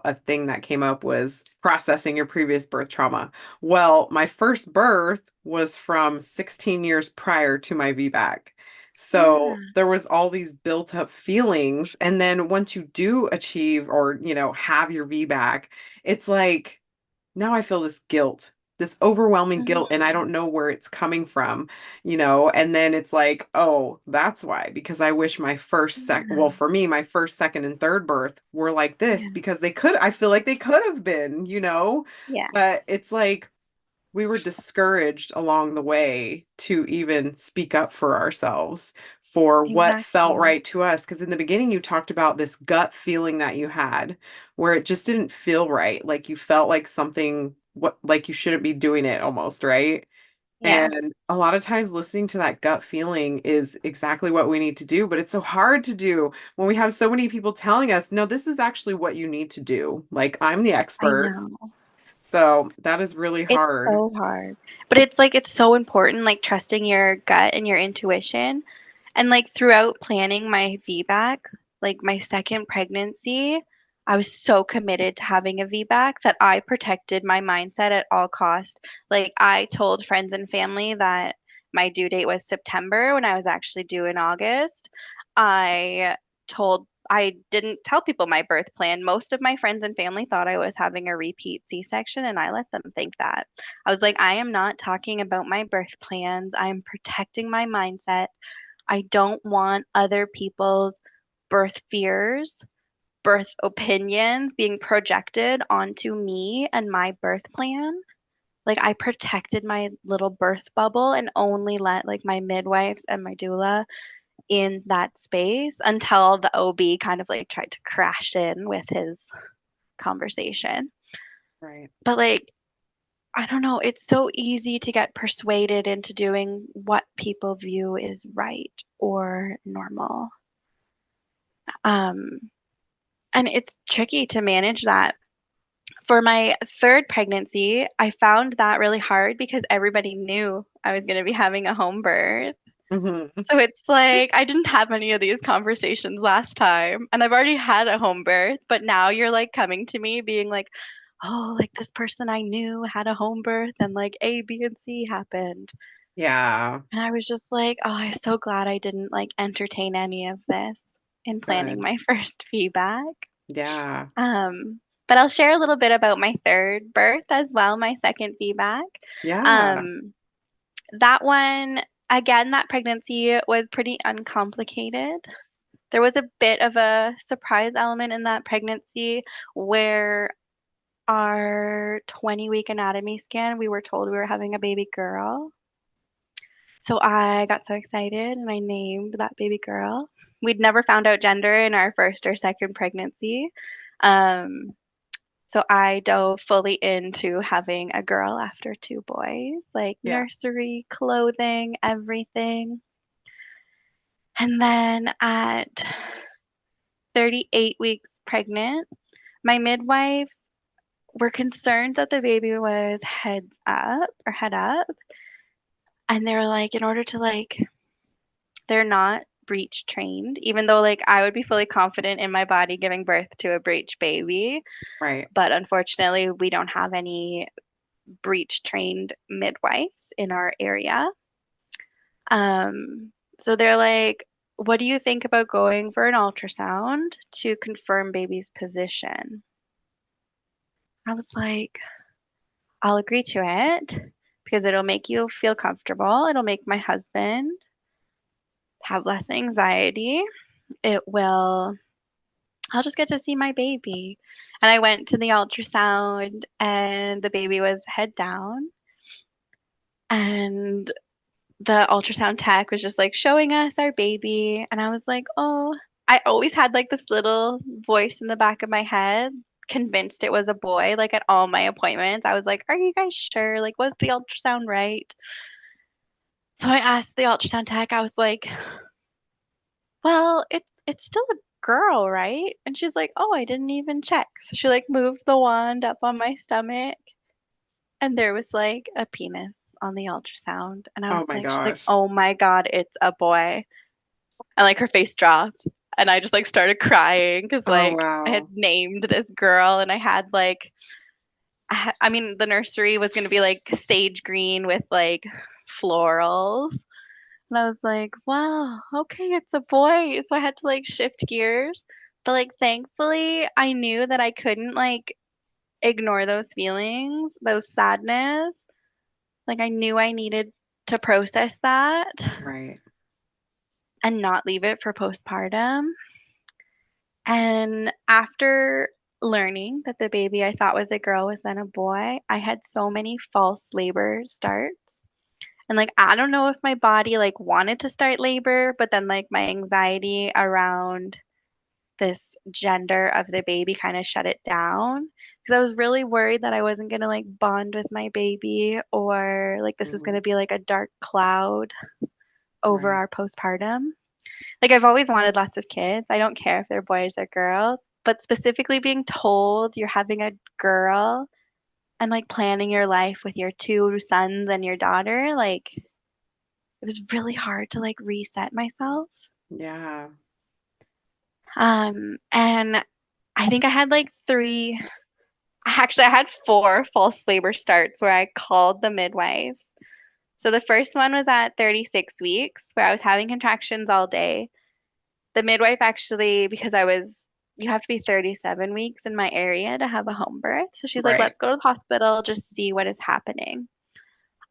a thing that came up was processing your previous birth trauma. Well, my first birth was from 16 years prior to my VBAC. So Yeah. there was all these built up feelings. And then once you do achieve or, have your VBAC, it's like, now I feel this guilt, this overwhelming guilt, and I Mhm. don't know where it's coming from, and then it's like, oh, that's why, because I wish my well, Yeah. for me, my first, second, and third birth were like this Yeah. because I feel like they could have been, but Yes. it's like, we were discouraged along the way to even speak up for ourselves for what felt Exactly. right to us. Because in the beginning, you talked about this gut feeling that you had where it just didn't feel right. Like you felt like something, like you shouldn't be doing it almost, right? Yeah. And a lot of times listening to that gut feeling is exactly what we need to do, but it's so hard to do when we have so many people telling us, no, this is actually what you need to do. Like I'm the I expert. know. So that is really It's hard. so hard. But it's like it's so important, like trusting your gut and your intuition. And like throughout planning my VBAC, like my second pregnancy, I was so committed to having a VBAC that I protected my mindset at all cost. Like I told friends and family that my due date was September when I was actually due in August. I didn't tell people my birth plan. Most of my friends and family thought I was having a repeat C-section, and I let them think that. I was like, I am not talking about my birth plans. I'm protecting my mindset. I don't want other people's birth fears, birth opinions being projected onto me and my birth plan. Like I protected my little birth bubble and only let like my midwives and my doula in that space until the OB kind of like tried to crash in with his conversation. Right. But like I don't know, it's so easy to get persuaded into doing what people view is right or normal. Um, and it's tricky to manage that. For my third pregnancy, I found that really hard because everybody knew I was going to be having a home birth. Mhm. So it's like I didn't have any of these conversations last time, and I've already had a home birth, but now you're like coming to me being like, "Oh, like this person I knew had a home birth and like A, B, and C happened." Yeah, And I was just like, "Oh, I'm so glad I didn't like entertain any of this in planning good. my first feedback." Yeah. But I'll share a little bit about my third birth as well, my second VBAC. Yeah. Um, that one, again, that pregnancy was pretty uncomplicated. There was a bit of a surprise element in that pregnancy where our 20-week anatomy scan, we were told we were having a baby girl. So I got so excited and I named that baby girl. We'd never found out gender in our first or second pregnancy. Um, So I dove fully into having a girl after two boys, like Yeah. nursery, clothing, everything. And then at 38 weeks pregnant, my midwives were concerned that the baby was heads up or head up. And they were like, in order to like, they're not breech trained, even though like I would be fully confident in my body giving birth to a breech baby. Right. But unfortunately, we don't have any breech trained midwives in our area. So they're like, what do you think about going for an ultrasound to confirm baby's position? I was like, I'll agree to it because it'll make you feel comfortable. It'll make my husband have less anxiety. It will, I'll just get to see my baby. And I went to the ultrasound and the baby was head down. And the ultrasound tech was just like showing us our baby, and I was like, oh, I always had like this little voice in the back of my head, convinced it was a boy, like at all my appointments. I was like, are you guys sure? Like, was the ultrasound right? So I asked the ultrasound tech, I was like, well, it's still a girl, right? And she's like, oh, I didn't even check. So she like moved the wand up on my stomach, and there was like a penis on the ultrasound. And I Oh was my like, she's like, gosh. oh my God, it's a boy. And like her face dropped. And I just like started crying because Oh like I had wow. named this girl and I had like, I mean, the nursery was going to be like sage green with like florals. And I was like, wow, okay, it's a boy. So I had to like shift gears. But like, thankfully, I knew that I couldn't like ignore those feelings, those sadness. Like, I knew I needed to process that Right. and not leave it for postpartum. And after learning that the baby I thought was a girl was then a boy, I had so many false labor starts. And like I don't know if my body like wanted to start labor, but then like my anxiety around this gender of the baby kind of shut it down because I was really worried that I wasn't going to like bond with my baby or like this was going Mhm. to be like a dark cloud over Right. our postpartum. Like I've always wanted lots of kids. I don't care if they're boys or girls, but specifically being told you're having a girl and like planning your life with your two sons and your daughter, like it was really hard to like reset myself. Yeah. And I think I had like three, actually, I had four false labor starts where I called the midwives. So the first one was at 36 weeks where I was having contractions all day. The midwife actually, because you have to be 37 weeks in my area to have a home birth. So she's like, Right. let's go to the hospital, just see what is happening.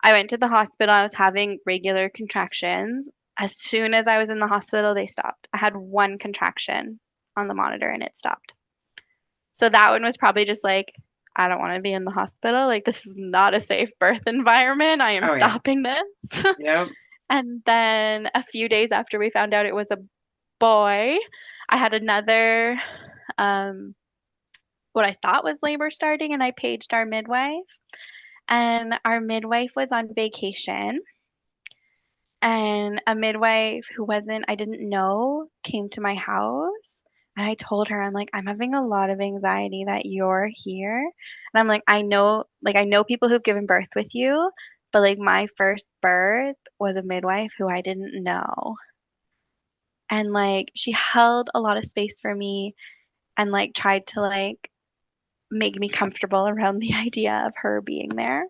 I went to the hospital. I was having regular contractions. As soon as I was in the hospital, they stopped. I had one contraction on the monitor and it stopped. So that one was probably just like, I don't want to be in the hospital. Like, this is not a safe birth environment. I am Oh yeah. stopping this. Yep. And then a few days after we found out it was a boy, I had another, um, what I thought was labor starting, and I paged our midwife. And our midwife was on vacation. And a midwife who I didn't know, came to my house. And I told her, I'm like, I'm having a lot of anxiety that you're here. And I'm like, I know people who've given birth with you, but like my first birth was a midwife who I didn't know. And like she held a lot of space for me and like tried to like make me comfortable around the idea of her being there.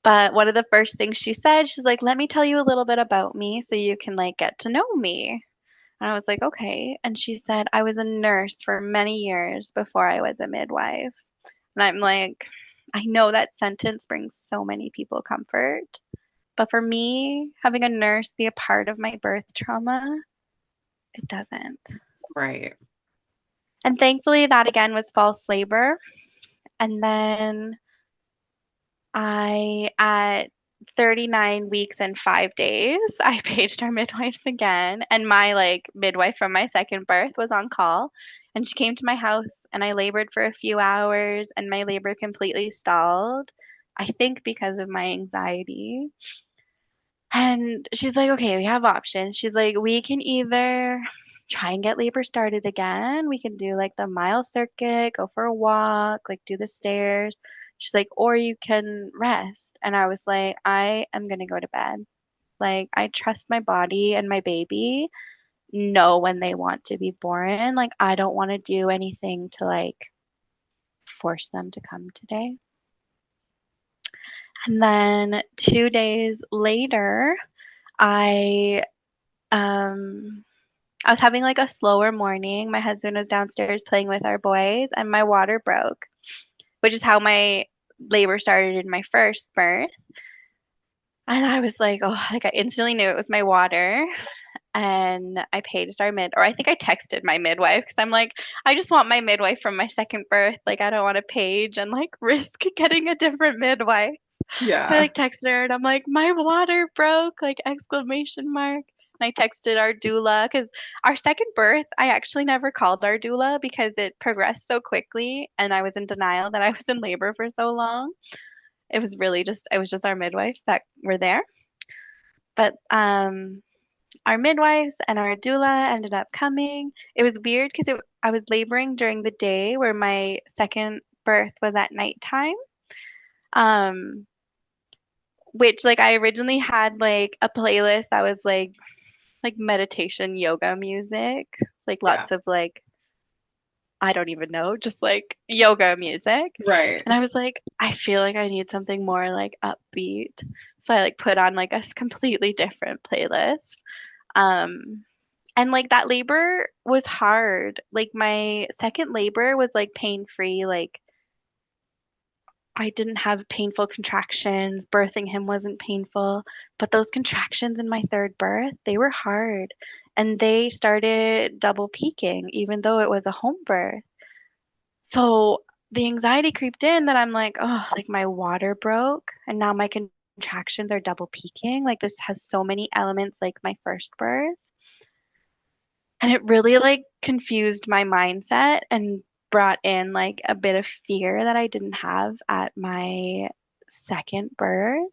But one of the first things she said, she's like, let me tell you a little bit about me so you can like get to know me. And I was like, okay. And she said, I was a nurse for many years before I was a midwife. And I'm like, I know that sentence brings so many people comfort. But for me, having a nurse be a part of my birth trauma, it doesn't. Right. And thankfully, that again was false labor. And then at 39 weeks and 5 days, I paged our midwives again. And my like midwife from my second birth was on call. And she came to my house and I labored for a few hours and my labor completely stalled. I think because of my anxiety. And she's like, okay, we have options. She's like, we can either try and get labor started again. We can do like the mile circuit, go for a walk, like do the stairs. She's like, or you can rest. And I was like, I am going to go to bed. Like, I trust my body and my baby know when they want to be born. Like, I don't want to do anything to like force them to come today. And then 2 days later, I um I was having like a slower morning. My husband was downstairs playing with our boys and my water broke, which is how my labor started in my first birth. And I was like, oh, like I instantly knew it was my water. And I paged or I think I texted my midwife because I'm like, I just want my midwife from my second birth. Like, I don't want to page and like risk getting a different midwife. So I Yeah. like texted her and I'm like, my water broke, like exclamation mark. And I texted our doula because our second birth, I actually never called our doula because it progressed so quickly and I was in denial that I was in labor for so long. It was just our midwives that were there. But our midwives and our doula ended up coming. It was weird because I was laboring during the day where my second birth was at nighttime. Um, which like I originally had like a playlist that was like meditation yoga music, like Yeah. lots of like I don't even know, just like yoga music. Right. And I was like, I feel like I need something more like upbeat. So I like put on like a completely different playlist. Um, and like that labor was hard. Like my second labor was like pain free. Like I didn't have painful contractions. Birthing him wasn't painful, but those contractions in my third birth, they were hard. And they started double peaking, even though it was a home birth. So the anxiety creeped in that I'm like, oh, like my water broke and now my contractions are double peaking. Like this has so many elements like my first birth. And it really like confused my mindset and brought in like a bit of fear that I didn't have at my second birth.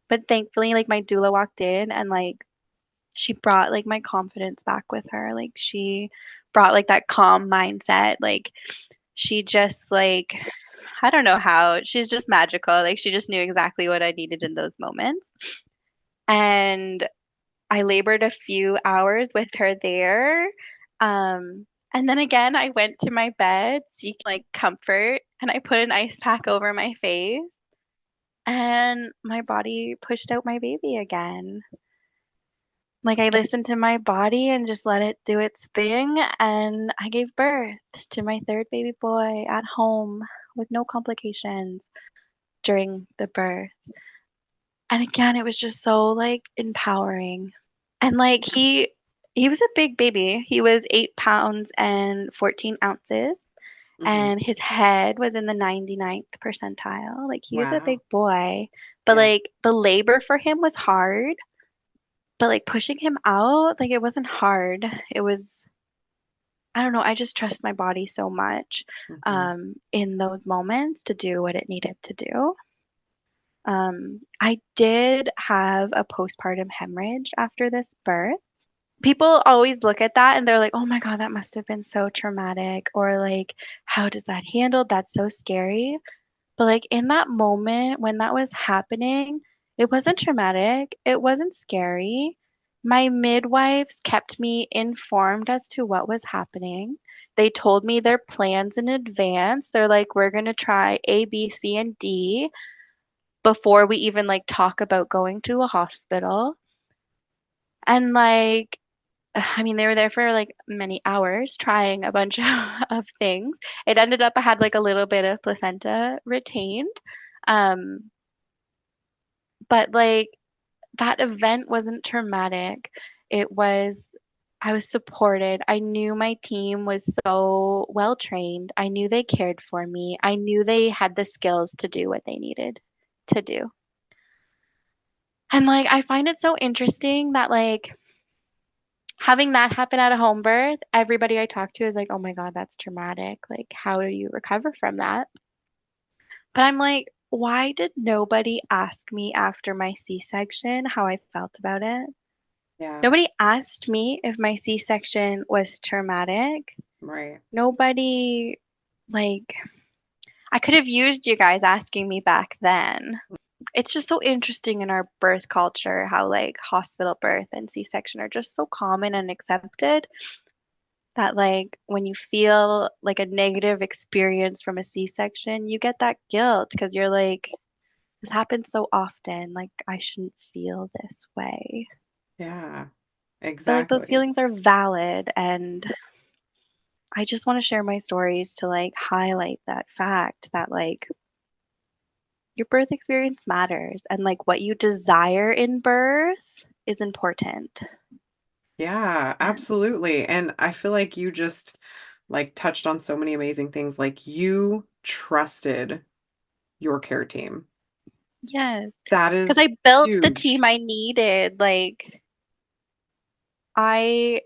But thankfully, like my doula walked in and like she brought like my confidence back with her. Like she brought like that calm mindset. Like she just like I don't know how. She's just magical. Like she just knew exactly what I needed in those moments. And I labored a few hours with her there. And then again, I went to my bed seeking like comfort and I put an ice pack over my face and my body pushed out my baby again. Like I listened to my body and just let it do its thing and I gave birth to my third baby boy at home with no complications during the birth. And again, it was just so like empowering. And like he was a big baby. He was 8 pounds and 14 ounces, Hmm. and his head was in the 99th percentile. Like he was a big Wow. boy, but Yeah. like the labor for him was hard. But like pushing him out, like it wasn't hard. It was I don't know. I just trust my body so much Hmm. in those moments to do what it needed to do. I did have a postpartum hemorrhage after this birth. People always look at that and they're like, oh my God, that must have been so traumatic. Or like, how does that handle? That's so scary. But like in that moment when that was happening, it wasn't traumatic. It wasn't scary. My midwives kept me informed as to what was happening. They told me their plans in advance. They're like, we're going to try A, B, C, and D before we even like talk about going to a hospital. And like, I mean, they were there for like many hours trying a bunch of things. It ended up I had like a little bit of placenta retained. Um, but like that event wasn't traumatic. It was, I was supported. I knew my team was so well trained. I knew they cared for me. I knew they had the skills to do what they needed to do. And like, I find it so interesting that like having that happen at a home birth, everybody I talk to is like, oh my God, that's traumatic. Like, how do you recover from that? But I'm like, why did nobody ask me after my C-section how I felt about it? Yeah. Nobody asked me if my C-section was traumatic. Right. Nobody, like, I could have used you guys asking me back then. It's just so interesting in our birth culture how, like, hospital birth and C-section are just so common and accepted that like when you feel like a negative experience from a C-section, you get that guilt because you're like, this happens so often. Like I shouldn't feel this way. Yeah. But like those Exactly. feelings are valid and I just want to share my stories to like highlight that fact that like your birth experience matters and like what you desire in birth is important. Yeah, absolutely. And I feel like you just like touched on so many amazing things. Like you trusted your care team. Yes. That Because is I built the huge. team I needed. Like, I,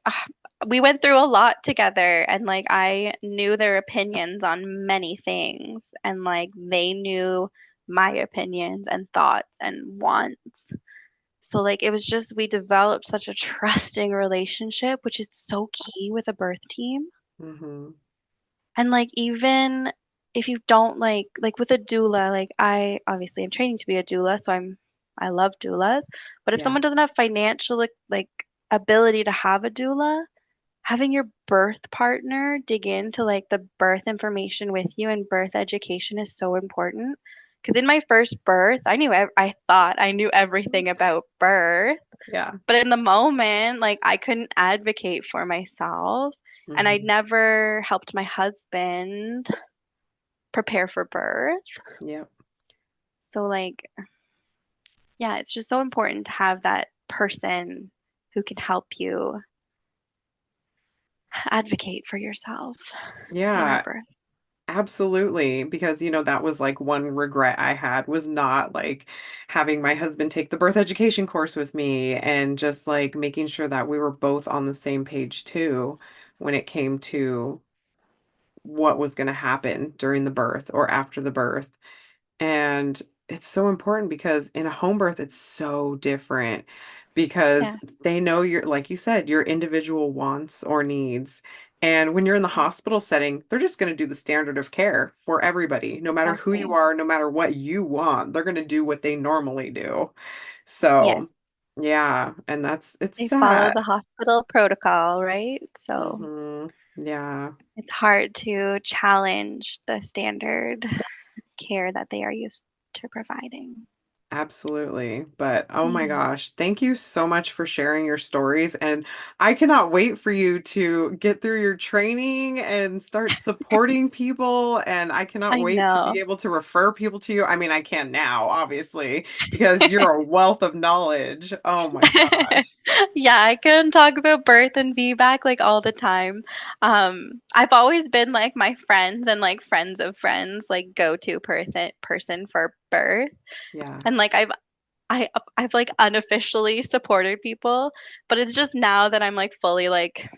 ah, we went through a lot together, and like, I knew their opinions on many things, and like, they knew my opinions and thoughts and wants. So, like, it was just, we developed such a trusting relationship, which is so key with a birth team. Hmm. And like even if you don't like with a doula, like I obviously am training to be a doula, so I love doulas. But if Yeah. someone doesn't have financial like ability to have a doula, having your birth partner dig into like the birth information with you and birth education is so important. Because in my first birth, I thought I knew everything about birth, Yeah. but in the moment, like I couldn't advocate for myself, and I Hmm. never helped my husband prepare for birth. Yep. So like, yeah, it's just so important to have that person who can help you advocate for yourself in your Yeah. birth. Absolutely, because that was like one regret I had was not like having my husband take the birth education course with me and just like making sure that we were both on the same page too when it came to what was going to happen during the birth or after the birth. And it's so important because in a home birth, it's so different because Yeah. they know your, like you said, your individual wants or needs. And when you're in the hospital setting, they're just going to do the standard of care for everybody, no matter who you Exactly. are, no matter what you want. They're going to do what they normally do. Yes. So, yeah, and it's They follow sad. the hospital protocol, right? So Yeah. it's hard to challenge the standard care that they are used to providing. Absolutely. But oh my Mhm. gosh, thank you so much for sharing your stories. And I cannot wait for you to get through your training and start supporting people. And I cannot I wait to know. be able to refer people to you. I mean, I can now, obviously, because you're a wealth of knowledge. Oh my gosh. Yeah, I can talk about birth and VBAC like all the time. I've always been like my friends and like friends of friends, like go-to person for birth. Yeah. And like I I've like unofficially supported people, but it's just now that I'm like fully like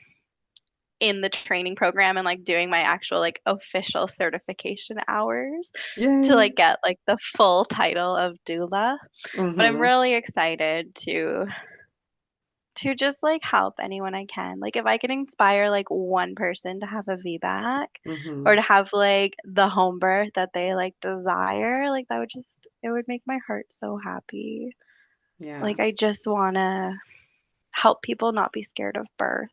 in the training program and like doing my actual like official certification hours to Yay. like get like the full title of doula. But I'm Mm-hmm. really excited to just like help anyone I can. Like if I can inspire like one person to have a VBAC Mm-hmm. or to have like the home birth that they like desire, like that would just it would make my heart so happy. Yeah. Like I just want to help people not be scared of birth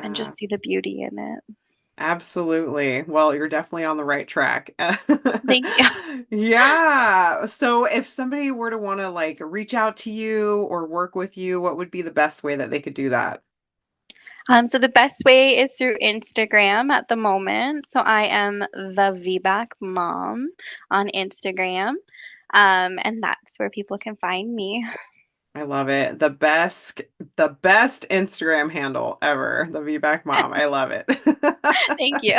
and Yeah. just see the beauty in it. Absolutely. Well, you're definitely on the right track. Thank you. Yeah. So if somebody were to want to like reach out to you or work with you, what would be the best way that they could do that? So the best way is through Instagram at the moment. So I am the VBAC mom on Instagram. And that's where people can find me. I love it. The best Instagram handle ever. The VBAC mom. I love it. Thank you.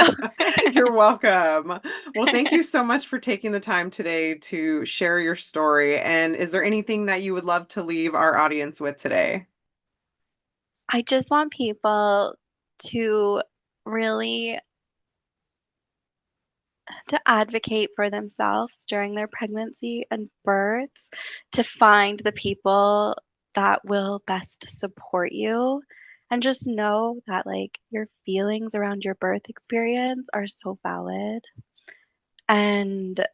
You're welcome. Well, thank you so much for taking the time today to share your story. And is there anything that you would love to leave our audience with today? I just want people to really to advocate for themselves during their pregnancy and births, to find the people that will best support you. And just know that like your feelings around your birth experience are so valid. And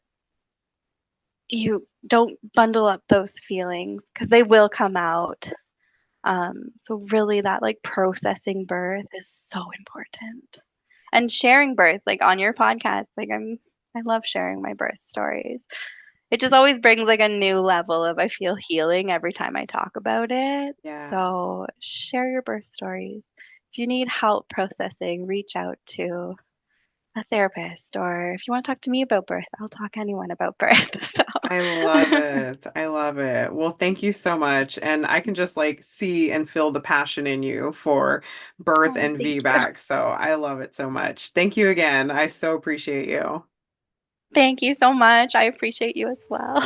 you don't bundle up those feelings because they will come out. So really that like processing birth is so important. And sharing birth, like on your podcast, I love sharing my birth stories. It just always brings like a new level of I feel healing every time I talk about it. Yeah. So share your birth stories. If you need help processing, reach out to a therapist, or if you want to talk to me about birth, I'll talk to anyone about birth. So I love it. I love it. Well, thank you so much. And I can just like see and feel the passion in you for birth oh, and thank you. VBAC. So I love it so much. Thank you again. I so appreciate you. Thank you so much. I appreciate you as well.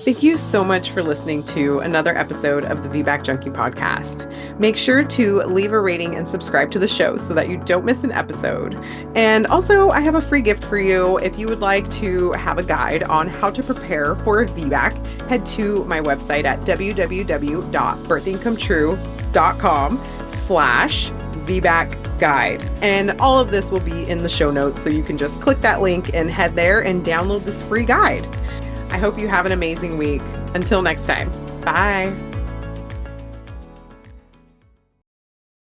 Thank you so much for listening to another episode of the VBAC Junkie podcast. Make sure to leave a rating and subscribe to the show so that you don't miss an episode. And also, I have a free gift for you. If you would like to have a guide on how to prepare for a VBAC, head to my website at www.birthingcometru.com/VBAC guide. And all of this will be in the show notes, so you can just click that link and head there and download this free guide. I hope you have an amazing week. Until next time, bye.